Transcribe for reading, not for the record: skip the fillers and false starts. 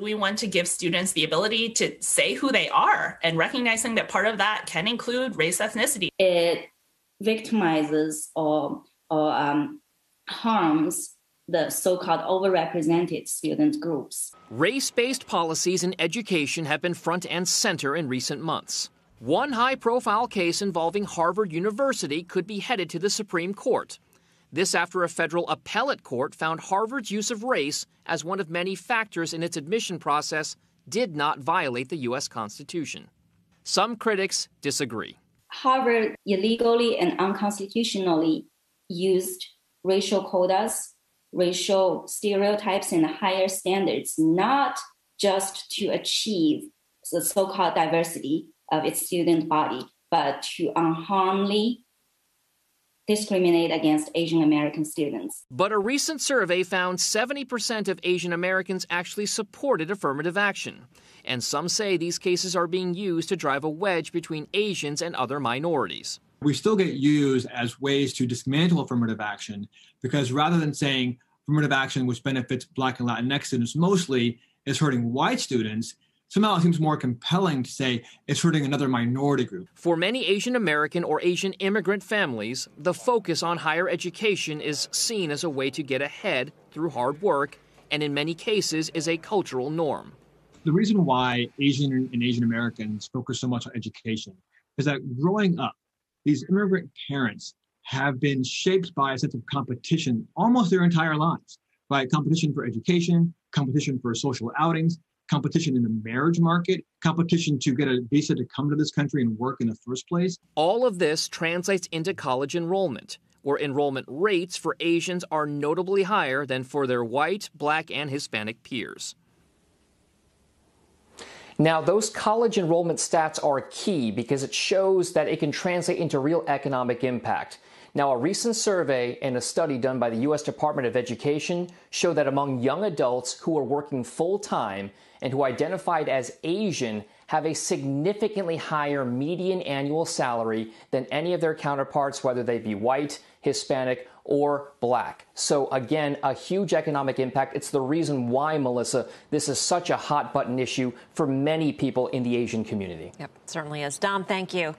We want to give students the ability to say who they are and recognizing that part of that can include race, ethnicity. It victimizes or harms the so-called overrepresented student groups. Race-based policies in education have been front and center in recent months. One high-profile case involving Harvard University could be headed to the Supreme Court. This after a federal appellate court found Harvard's use of race as one of many factors in its admission process did not violate the U.S. Constitution. Some critics disagree. Harvard illegally and unconstitutionally used racial quotas, racial stereotypes, and higher standards, not just to achieve the so-called diversity of its student body, but to unharmfully discriminate against Asian American students. But a recent survey found 70% of Asian Americans actually supported affirmative action. And some say these cases are being used to drive a wedge between Asians and other minorities. We still get used as ways to dismantle affirmative action because rather than saying affirmative action which benefits Black and Latinx students mostly is hurting white students, somehow it seems more compelling to say it's hurting another minority group. For many Asian American or Asian immigrant families, the focus on higher education is seen as a way to get ahead through hard work, and in many cases is a cultural norm. The reason why Asian and Asian Americans focus so much on education is that growing up, these immigrant parents have been shaped by a sense of competition almost their entire lives, right? Competition for education, competition for social outings, competition in the marriage market, competition to get a visa to come to this country and work in the first place. All of this translates into college enrollment, where enrollment rates for Asians are notably higher than for their white, Black, and Hispanic peers. Now, those college enrollment stats are key because it shows that it can translate into real economic impact. Now, a recent survey and a study done by the U.S. Department of Education show that among young adults who are working full-time and who identified as Asian have a significantly higher median annual salary than any of their counterparts, whether they be white, Hispanic, or Black. So again, a huge economic impact. It's the reason why, Melissa, this is such a hot button issue for many people in the Asian community. Yep, certainly is. Dom, thank you.